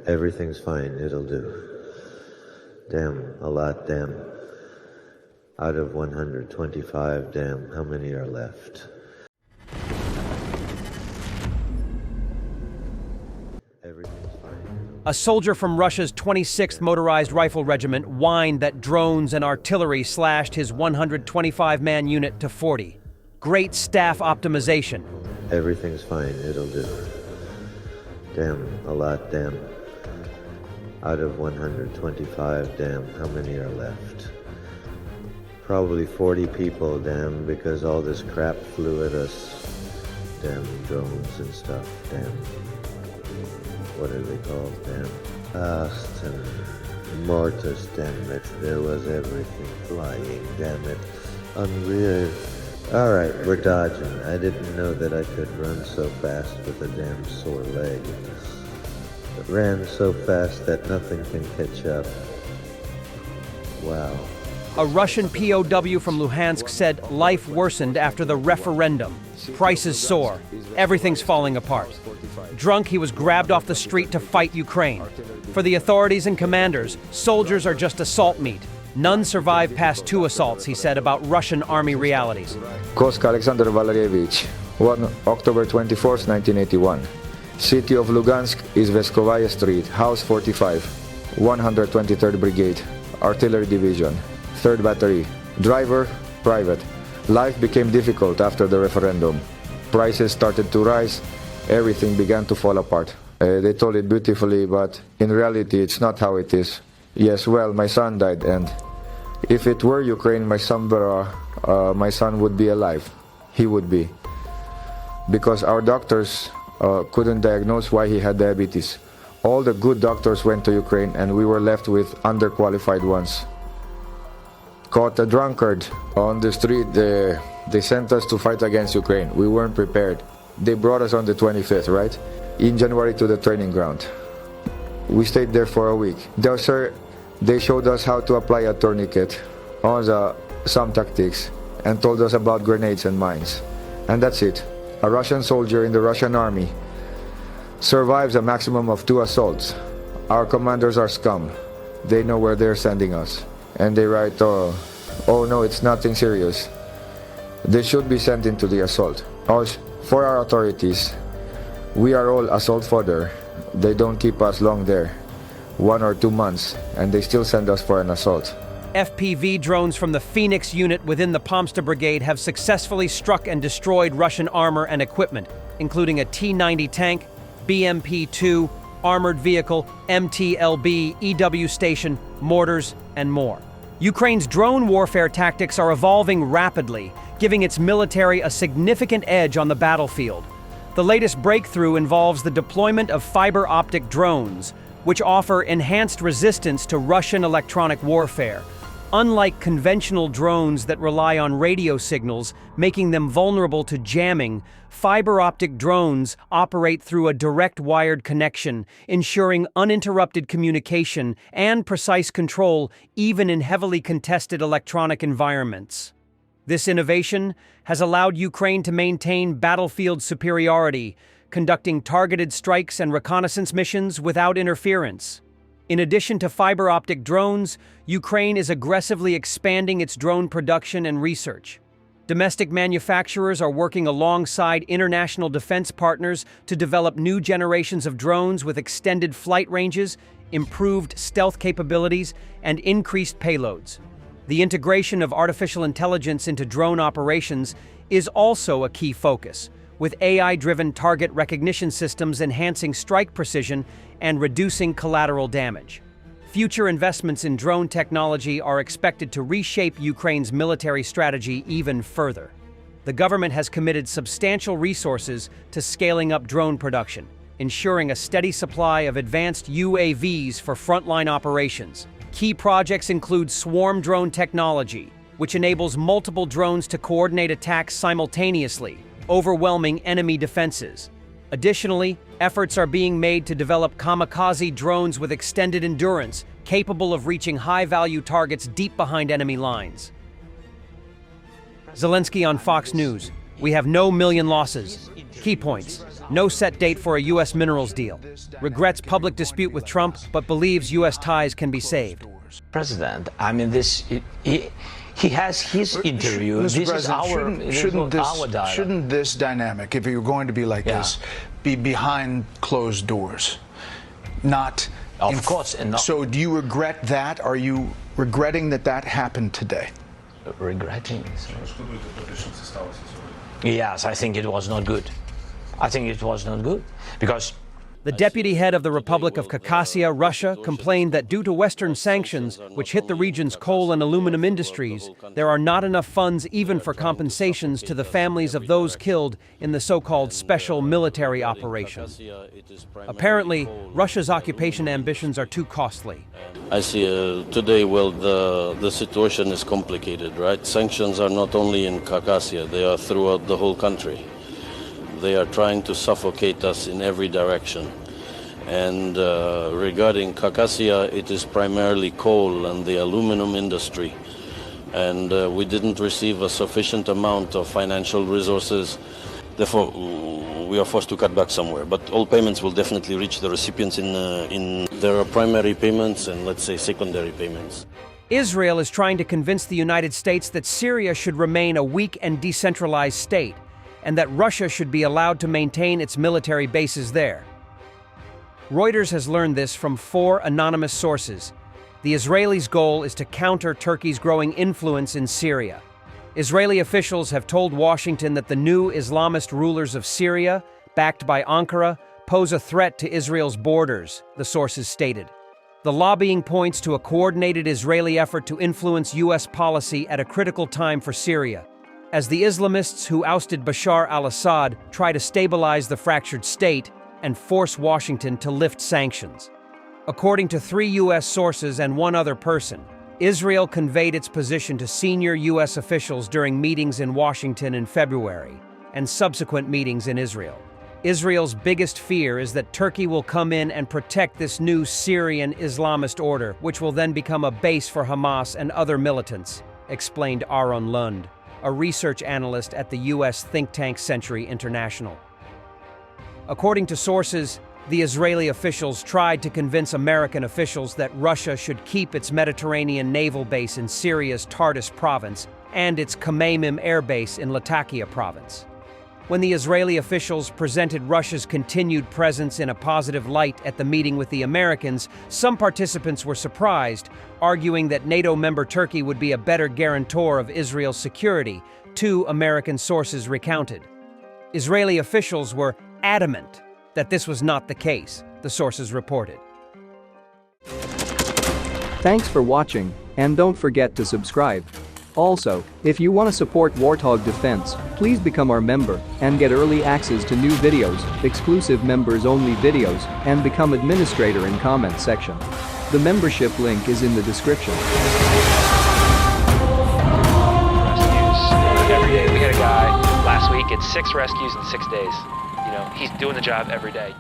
Everything's fine, it'll do. Damn, a lot, damn. Out of 125, damn, how many are left? Everything's fine. A soldier from Russia's 26th Motorized Rifle Regiment whined that drones and artillery slashed his 125-man unit to 40. Great staff optimization. Everything's fine, it'll do. Damn, a lot, damn. Out of 125, damn, how many are left? Probably 40 people, damn, because all this crap flew at us. Damn drones and stuff, damn. What are they called, damn? Blast and mortars, damn it. There was everything flying, damn it. Unreal. Alright, we're dodging. I didn't know that I could run so fast with a damn sore leg. It ran so fast that nothing can catch up. Wow. A Russian POW from Luhansk said life worsened after the referendum. Prices soar. Everything's falling apart. Drunk, he was grabbed off the street to fight Ukraine. For the authorities and commanders, soldiers are just assault meat. None survive past 2 assaults, he said about Russian army realities. Kosk Alexander Valerievich, 1 October 24, 1981. City of Lugansk, Izveskovaya Street, House 45, 123rd Brigade, Artillery Division, 3rd Battery. Driver, private. Life became difficult after the referendum. Prices started to rise. Everything began to fall apart. They told it beautifully, but in reality, it's not how it is. Yes, well, my son died, and if it were Ukraine, my son would be alive. He would be. Because our doctors couldn't diagnose why he had diabetes. All the good doctors went to Ukraine, and we were left with underqualified ones. Caught a drunkard on the street, they sent us to fight against Ukraine. We weren't prepared. They brought us on the 25th, right? In January to the training ground. We stayed there for a week. There, sir, they showed us how to apply a tourniquet on some tactics and told us about grenades and mines. And that's it. A Russian soldier in the Russian army survives a maximum of 2 assaults. Our commanders are scum. They know where they're sending us. And they write, oh no, it's nothing serious. They should be sent into the assault. For our authorities, we are all assault fodder. They don't keep us long there, 1 or 2 months, and they still send us for an assault. FPV drones from the Phoenix unit within the Pomsta Brigade have successfully struck and destroyed Russian armor and equipment, including a T-90 tank, BMP-2, armored vehicle, MTLB, EW station, mortars, and more. Ukraine's drone warfare tactics are evolving rapidly, giving its military a significant edge on the battlefield. The latest breakthrough involves the deployment of fiber optic drones, which offer enhanced resistance to Russian electronic warfare. Unlike conventional drones that rely on radio signals, making them vulnerable to jamming, fiber optic drones operate through a direct wired connection, ensuring uninterrupted communication and precise control even in heavily contested electronic environments. This innovation has allowed Ukraine to maintain battlefield superiority, conducting targeted strikes and reconnaissance missions without interference. In addition to fiber optic drones, Ukraine is aggressively expanding its drone production and research. Domestic manufacturers are working alongside international defense partners to develop new generations of drones with extended flight ranges, improved stealth capabilities, and increased payloads. The integration of artificial intelligence into drone operations is also a key focus, with AI-driven target recognition systems enhancing strike precision and reducing collateral damage. Future investments in drone technology are expected to reshape Ukraine's military strategy even further. The government has committed substantial resources to scaling up drone production, ensuring a steady supply of advanced UAVs for frontline operations. Key projects include swarm drone technology, which enables multiple drones to coordinate attacks simultaneously, overwhelming enemy defenses. Additionally, efforts are being made to develop kamikaze drones with extended endurance, capable of reaching high-value targets deep behind enemy lines. Zelensky on Fox News. We have no million losses. Key points. No set date for a U.S. minerals deal. Regrets public dispute with Trump, but believes U.S. ties can be saved. President, I mean, he has his interview. Mr. This President, is our dialogue. shouldn't this dynamic, if you're going to be like this, be behind closed doors? Not Of course. And not, so do you regret that? Are you regretting that that happened today? regretting. Yes, I think it was not good. I think it was not good because The deputy head of the Republic of Khakassia, Russia, complained that due to Western sanctions, which hit the region's coal and aluminum industries, there are not enough funds even for compensations to the families of those killed in the so-called special military operation. Apparently, Russia's occupation ambitions are too costly. I see today, well, the situation is complicated, right? Sanctions are not only in Khakassia, they are throughout the whole country. They are trying to suffocate us in every direction. And regarding Khakassia, it is primarily coal and the aluminum industry. And we didn't receive a sufficient amount of financial resources. Therefore, we are forced to cut back somewhere. But all payments will definitely reach the recipients in their primary payments and, let's say, secondary payments. Israel is trying to convince the United States that Syria should remain a weak and decentralized state, and that Russia should be allowed to maintain its military bases there. Reuters has learned this from 4 anonymous sources. The Israelis' goal is to counter Turkey's growing influence in Syria. Israeli officials have told Washington that the new Islamist rulers of Syria, backed by Ankara, pose a threat to Israel's borders, the sources stated. The lobbying points to a coordinated Israeli effort to influence U.S. policy at a critical time for Syria, as the Islamists who ousted Bashar al-Assad try to stabilize the fractured state and force Washington to lift sanctions. According to 3 U.S. sources and 1 other person, Israel conveyed its position to senior U.S. officials during meetings in Washington in February and subsequent meetings in Israel. Israel's biggest fear is that Turkey will come in and protect this new Syrian Islamist order, which will then become a base for Hamas and other militants, explained Aron Lund, a research analyst at the U.S. think tank Century International. According to sources, the Israeli officials tried to convince American officials that Russia should keep its Mediterranean naval base in Syria's Tartus province and its Khmeimim air base in Latakia province. When the Israeli officials presented Russia's continued presence in a positive light at the meeting with the Americans, some participants were surprised, arguing that NATO member Turkey would be a better guarantor of Israel's security, 2 American sources recounted. Israeli officials were adamant that this was not the case, the sources reported. Thanks for watching, and don't forget to subscribe. Also, if you want to support Warthog Defense, please become our member and get early access to new videos, exclusive members-only videos, and become administrator in comment section. The membership link is in the description. Rescues every day. We had a guy last week at 6 rescues in 6 days. You know, he's doing the job every day.